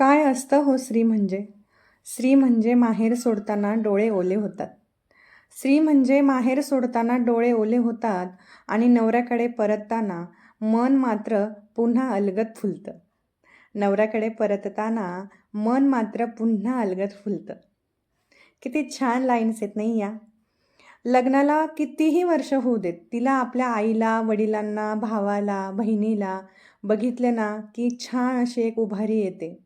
काय असतं हो स्त्री म्हणजे? स्त्री म्हणजे माहेर सोडताना डोळे ओले होतात. स्त्री म्हणजे माहेर सोडताना डोळे ओले होतात आणि नवऱ्याकडे परतताना मन मात्र पुन्हा अलगद फुलतं. नवऱ्याकडे परतताना मन मात्र पुन्हा अलगद फुलतं. किती छान लाईन्स आहेत नाही या? लग्नाला कितीही वर्ष होऊ देत, तिला आपल्या आईला, वडिलांना, भावाला, बहिणीला बघितलं ना, की छान अशी एक उभारी येते.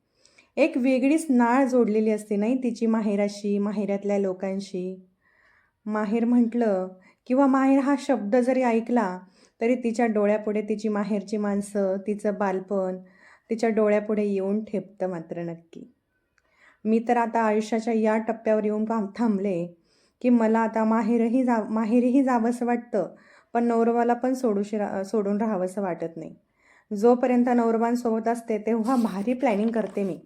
एक वेगळीच नाळ जोडलेली असते नाही तिची माहेराशी, माहेरातल्या लोकांशी. माहेर म्हटलं किंवा माहेर हा शब्द जरी ऐकला, तरी तिच्या डोळ्यापुढे तिची माहेरची माणसं, तिचं बालपण तिच्या डोळ्यापुढे येऊन ठेपतं मात्र नक्की. मी तर आता आयुष्याच्या या टप्प्यावर येऊन थांबले, की मला आता माहेरीही जावंसं वाटतं, पण नवरबाला पण सोडून राहावंसं वाटत नाही. जोपर्यंत नवरबांसोबत असते, तेव्हा भारी प्लॅनिंग करते मी.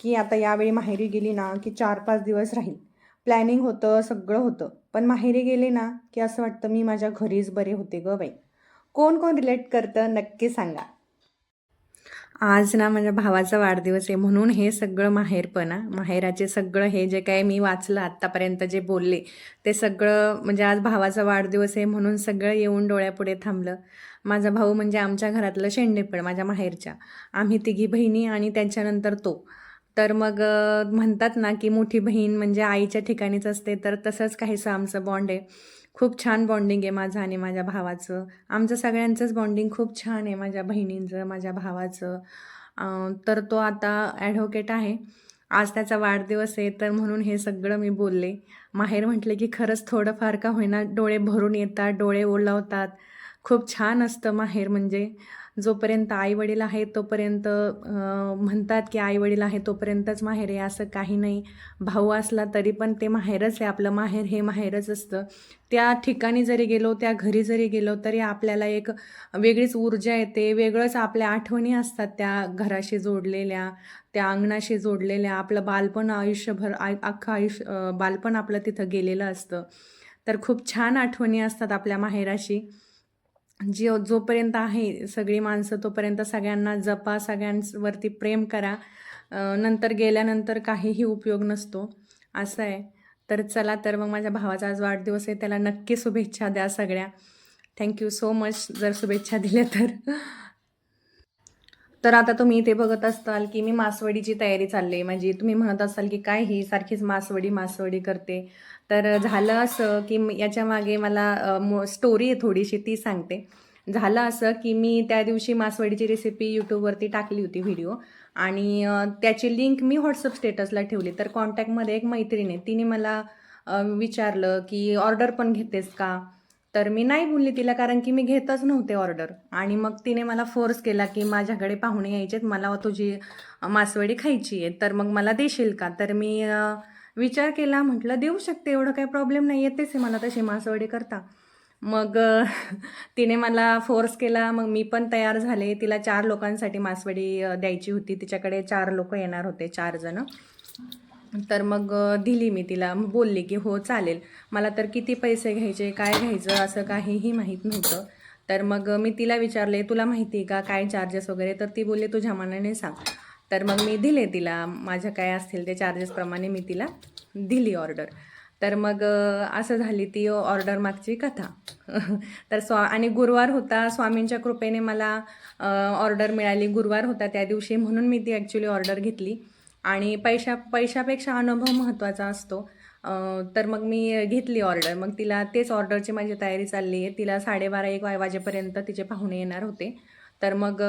की आता यावेळी माहेरी गेली ना, की 4-5 दिवस राहील. प्लॅनिंग होतं, सगळं होतं. पण माहेरी गेले ना, की असं वाटतं मी माझ्या घरीच बरे होते गं बाई. कोण कोण रिलेट करतं नक्की सांगा. आज ना माझ्या भावाचा वाढदिवस आहे म्हणून हे सगळं माहेरपणा, माहेराचे सगळं हे जे काही मी वाचलं आत्तापर्यंत जे बोलले, ते सगळं म्हणजे आज भावाचा वाढदिवस आहे म्हणून सगळं येऊन डोळ्यापुढे थांबलं. माझा भाऊ म्हणजे आमच्या घरातलं शेंडेफळ माझ्या माहेरच्या. आम्ही तिघी बहिणी आणि त्याच्यानंतर तो. तर मग म्हणतात ना, की मोठी बहीण म्हणजे आईच्या ठिकाणीच असते, तर तसंच काहीसं आमचं बॉन्ड आहे. खूप छान बॉन्डिंग आहे माझं आणि माझ्या भावाचं. आमचं सगळ्यांचंच बॉन्डिंग खूप छान आहे, माझ्या बहिणींचं, माझ्या भावाचं. तर तो आता ॲडव्होकेट आहे. आज त्याचा वाढदिवस आहे, तर म्हणून हे सगळं मी बोलले. माहेर म्हटलं की खरंच थोडंफार का होईना डोळे भरून येतात, डोळे ओलावतात. खूप छान असतं माहेर म्हणजे. जोपर्यंत आई-वडील आहेत तोपर्यंत म्हणतात की आई-वडील आहेत तोपर्यंतच माहेर आहे, असं काही नाही. भाऊ असला तरी पण ते माहेरच आहे. आपलं माहेर हे माहेरच असतं. त्या ठिकाणी जरी गेलो, त्या घरी जरी गेलो, तरी आपल्याला एक वेगळीच ऊर्जा येते. वेगळंच आपल्या आठवणी असतात त्या घराशी जोडलेल्या, त्या अंगणाशी जोडलेल्या. आपलं बालपण आयुष्यभर अख्खं बालपण आपलं तिथं गेलेलं असतं. तर खूप छान आठवणी असतात आपल्या माहेराशी. जोपर्यंत आहे सगळी माणसं तोपर्यंत सगळ्यांना जपा, सगळ्यांवरती प्रेम करा. नंतर गेल्यानंतर काहीही उपयोग नसतो, असं आहे. तर चला तर मग माझ्या भावाचा आज वाढदिवस आहे, त्याला नक्की शुभेच्छा द्या सगळ्या. थँक यू सो मच जर शुभेच्छा दिल्या तर. तर आता तुम्ही इथे बघत असाल, की मी मासवडीची तयारी चालली आहे. म्हणजे तुम्ही म्हणत असाल, की काय ही सारखीच मासवडी करते. तर झालं असं, की याच्यामागे मला स्टोरी आहे थोडीशी ती सांगते. झालं असं, की मी त्या दिवशी मासवडीची रेसिपी YouTubeवरती टाकली होती व्हिडिओ आणि त्याची लिंक मी WhatsApp स्टेटसला ठेवली. तर कॉन्टॅक्टमध्ये एक मैत्रीण आहे. तिने मला विचारलं, की "ऑर्डर पण घेतेस का?" तर मी नाही बोलली तिला कारण की मी घेतच नव्हते ऑर्डर आणि मग तिने मला फोर्स केला की माझ्याकडे पाहुणे यायचेत, मला तुझी मासवडी खायची आहे, तर मग मला देशील का? तर मी विचार केला, म्हटलं देऊ शकते, एवढं काही प्रॉब्लेम नाही, येतेच आहे मला तशी मासवडी करता. मग तिने मला फोर्स केला, मग मी पण तयार झाले. तिला 4 लोकांसाठी मासवडी द्यायची होती. तिच्याकडे 4 लोकं येणार होते, 4 जणं. तर मग दिली मी तिला. बोलली की हो चालेल. मला तर किती पैसे घ्यायचे, काय घ्यायचं असं काहीही माहीत नव्हतं. तर मग मी तिला विचारले, "तुला माहिती आहे का काय चार्जेस वगैरे?" तर ती बोलली, "तुझ्या मनाने सांग." तर मग मी दिले तिला. माझ्या काय असतील ते चार्जेसप्रमाणे मी तिला दिली ऑर्डर. तर मग असं झाली ती ऑर्डर मागची कथा. तर आणि गुरुवार होता. स्वामींच्या कृपेने मला ऑर्डर मिळाली. गुरुवार होता त्या दिवशी म्हणून मी ती ॲक्च्युली ऑर्डर घेतली. आणि पैशापेक्षा अनुभव महत्त्वाचा असतो. तर मग मी घेतली ऑर्डर. मग तिला तेच ऑर्डरची माझी तयारी चालली आहे. तिला 12:30-1 वाजेपर्यंत तिचे पाहुणे येणार होते. तर मग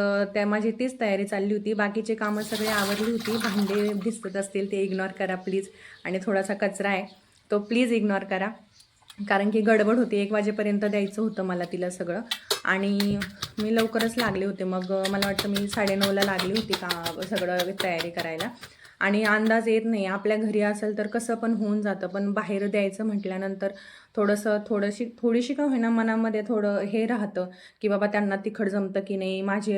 माझी तीच तयारी चालली होती. बाकीचे कामं सगळी आवरली होती. भांडे दिसत असतील ते इग्नोर करा प्लीज आणि थोडासा कचरा आहे, तो प्लीज इग्नोर करा. कारण की गडबड होती. 1 वाजेपर्यंत द्यायचं होतं मला तिला सगळं आणि मी लवकरच लागले होते. मग मला वाटतं मी 9:30ला लागली होती का सगळं तयारी करायला. आणि अंदाज येत नाही. आपल्या घरी असेल तर कसं पण होऊन जातं. पण बाहेर द्यायचं म्हटल्यानंतर थोडीशी का होईना मनामध्ये थोडं हे राहतं, की बाबा त्यांना तिखट जमतं की नाही, माझी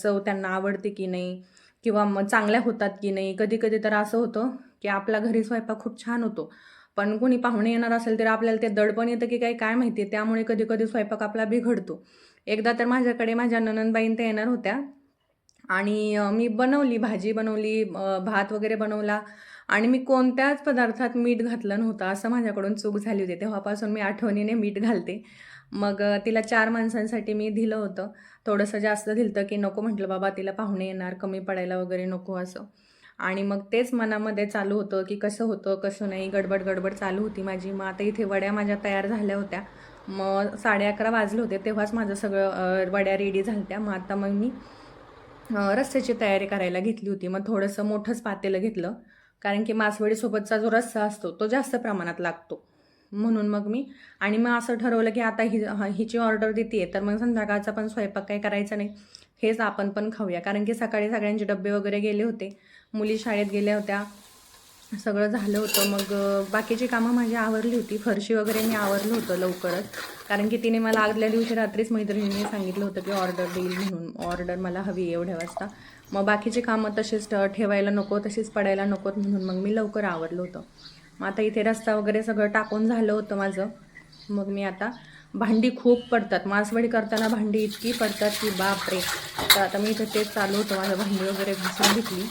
चव त्यांना आवडते की नाही किंवा मग चांगल्या होतात की नाही. कधी-कधी तर असं होतं, की आपला घरी स्वयंपाक खूप छान होतो. पण कोणी पाहुणे येणार असेल तर आपल्याला ते दडपण येतं की काय माहिती. त्यामुळे कधी-कधी स्वयंपाक आपला बिघडतो. एकदा तर माझ्याकडे माझ्या नणंदबाईंत्या येणार होत्या आणि मी बनवली, भाजी बनवली, भात वगैरे बनवला आणि मी कोणत्याच पदार्थात मीठ घातलं नव्हतं. असं माझ्याकडून चूक झाली होती. तेव्हापासून मी आठवणीने मीठ घालते. मग तिला 4 माणसांसाठी मी दिलं होतं. थोडंसं जास्त दिलं होतं, की नको म्हटलं बाबा तिला पाहुणे येणार, कमी पडायला वगैरे नको असं. आणि मग तेच मनामध्ये चालू होतं, की कसं होतं, कसं नाही, गडबड चालू होती माझी. मग आता इथे वड्या माझ्या तयार झाल्या होत्या. मग 11:30 वाजले होते, तेव्हाच माझं सगळं वड्या रेडी झाल्या होत्या. मग आता मी रस्स्याची तयारी करायला घेतली होती. मग थोडंसं मोठंच पातेलं घेतलं, कारण की मासवडीसोबतचा जो रस्सा असतो तो जास्त प्रमाणात लागतो. म्हणून मग मग असं ठरवलं की आता हिची ऑर्डर देते आहे, तर मग संध्याकाळचा पण स्वयंपाक काही करायचा नाही, हेच आपण पण खाऊया. कारण की सकाळी सगळ्यांचे डब्बे वगैरे गेले होते, मुली शाळेत गेल्या होत्या, सगळं झालं होतं. मग बाकीची कामं माझी आवरली होती. फरशी वगैरे मी आवरलं होतं लवकरच, कारण की तिने मला आदल्या दिवशी रात्रीच मैत्रिणीने सांगितलं होतं की ऑर्डर देईल म्हणून, ऑर्डर मला हवी एवढ्या वाजता. मग बाकीची कामं तशीच ठेवायला नको, तशीच पडायला नकोत, म्हणून मग मी लवकर आवरलं होतं. मग आता इथे रस्ता वगैरे सगळं टाकून झालं होतं माझं. मग मी आता भांडी खूप पडतात, मासवडी करताना भांडी इतकी पडतात की बापरे. तर आता मी इथं तेच चालू होतं, माझं भांडी वगैरे घासून घेतली.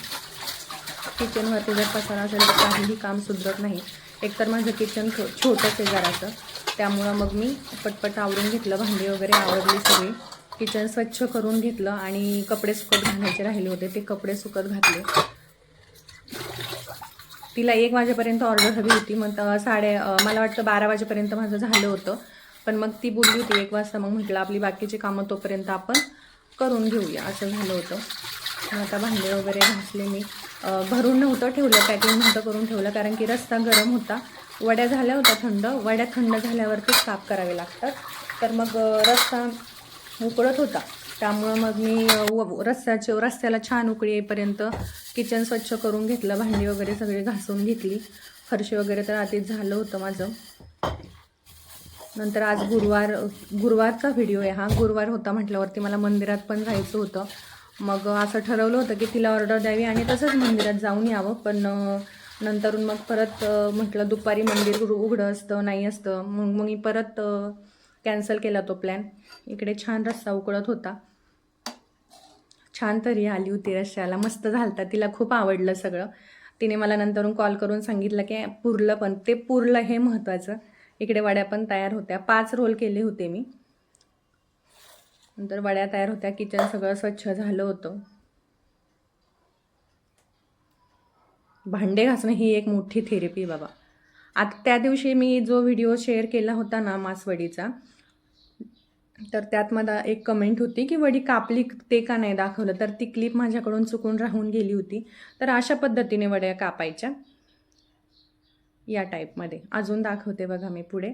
किचनवरती जर पसारा असेल तर काहीही काम सुधरत नाही. एकतर माझं किचन छोटंच आहे जरासं, त्यामुळं मग मी पटपट आवरून घेतलं, भांडी वगैरे आवरली सगळी, किचन स्वच्छ करून घेतलं आणि कपडे सुकत घालायचे राहिले होते, ते कपडे सुकत घातले. तिला 1 वाजेपर्यंत ऑर्डर हवी होती, मग मला वाटतं 12 वाजेपर्यंत माझं झालं होतं. पण मग ती बोलली होती 1 वाजता, मग म्हटलं आपली बाकीची कामं तोपर्यंत आपण करून घेऊया, असं झालं होतं. आता भांडे वगैरे घासले मी, भरून नव्हतं ठेवलं, पॅकिंग नव्हतं करून ठेवलं, कारण की रस्ता गरम होता. वड्या झाल्या होत्या थंड, वड्या थंड झाल्यावरतीच साफ करावे लागतात. तर मग रस्ता उकळत होता, त्यामुळं मग मी रस्त्याला छान उकळी येईपर्यंत किचन स्वच्छ करून घेतलं, भांडी वगैरे सगळी घासून घेतली, फरशी वगैरे तर आधीच झालं होतं माझं. नंतर आज गुरुवारचा व्हिडिओ आहे हा. गुरुवार होता म्हटल्यावरती मला मंदिरात पण जायचं होतं. मग असं ठरवलं होतं की तिला ऑर्डर द्यावी आणि तसंच मंदिरात जाऊन यावं. पण नंतरून मग परत म्हटलं दुपारी मंदिर उघडं असतं नाही असतं, मग मी परत कॅन्सल केला तो प्लॅन. इकडे छान रस्सा उकळत होता, छान तरी आली होती रश्श्याला, मस्त झालता, तिला खूप आवडलं सगळं. तिने मला नंतरून कॉल करून सांगितलं की पुरलं, पण ते पुरलं हे महत्त्वाचं. इकडे वड्या पण तयार होत्या, 5 रोल केले होते मी. नंतर वड्या तयार होत्या, किचन सगळं स्वच्छ झालं होतं. भांडे घासणं ही एक मोठी थेरपी बाबा. आता त्या दिवशी मी जो व्हिडिओ शेअर केला होता ना मासवडीचा, तर त्यात मला एक कमेंट होती की वडी कापली ते का नाही दाखवलं, तर ती क्लिप माझ्याकडून चुकून राहून गेली होती. तर अशा पद्धतीने वड्या कापायच्या, या टाईपमध्ये. अजून दाखवते बघा मी पुढे.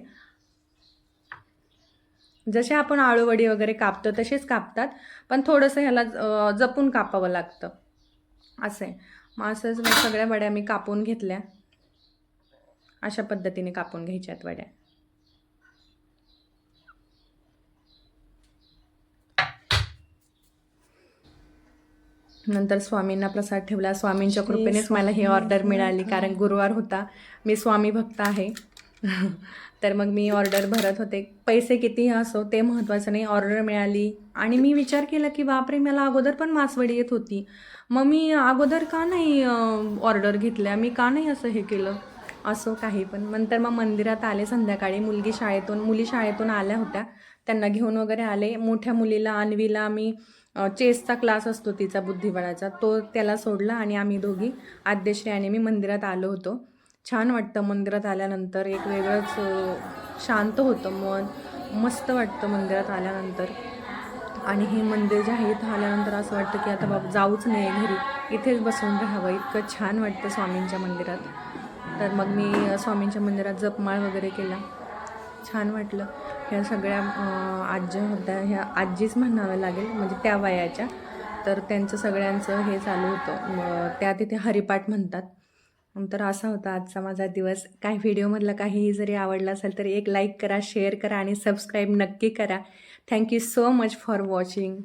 जसे आपण आळूवडी वगैरे कापतो तसेच कापतात, पण थोडंसं ह्याला जपून कापावं लागतं, असं आहे. मग असंच मी सगळ्या वड्या मी कापून घेतल्या, अशा पद्धतीने कापून घ्यायच्यात वड्या. नंतर स्वामींना प्रसाद ठेवला. स्वामींच्या कृपेनेच मला ही ऑर्डर मिळाली, कारण गुरुवार होता, मी स्वामी भक्त आहे. तर मग मी ऑर्डर भरत होते, पैसे कितीही असो ते महत्त्वाचं नाही, ऑर्डर मिळाली. आणि मी विचार केला की बापरे, मला अगोदर पण मासवडी येत होती, मग मी अगोदर का नाही ऑर्डर घेतल्या, मी का नाही असं हे केलं, असं काही पण. नंतर मग मंदिरात आले संध्याकाळी, मुली शाळेतून आल्या होत्या, त्यांना घेऊन वगैरे आले. मोठ्या मुलीला अन्वीला मी चेसचा क्लास असतो तिचा बुद्धिबळाचा, तो त्याला सोडला आणि आम्ही दोघी आद्यश्री आणि मी मंदिरात आलो होतो. छान वाटतं मंदिरात आल्यानंतर, एक वेगळंच शांत होतं मन, मस्त वाटतं मंदिरात आल्यानंतर. आणि हे मंदिर जे आहे इथं आल्यानंतर असं वाटतं की आता बाबा जाऊच नाही घरी, इथेच बसून राहावं, इतकं छान वाटतं स्वामींच्या मंदिरात. तर मग मी स्वामींच्या मंदिरात जपमाळ वगैरे केला, छान वाटलं. ह्या सगळ्या आज्या होत्या, ह्या आजीच म्हणाव्या लागेल, म्हणजे त्या वयाच्या. तर त्यांचं सगळ्यांचं हे चालू होतं, त्या तिथे हरिपाठ म्हणतात. तर असा होता आजचा माझा दिवस. काही व्हिडिओमधला काहीही जरी आवडला असेल तर एक लाईक करा, शेअर करा आणि सबस्क्राईब नक्की करा. Thank you so much for watching.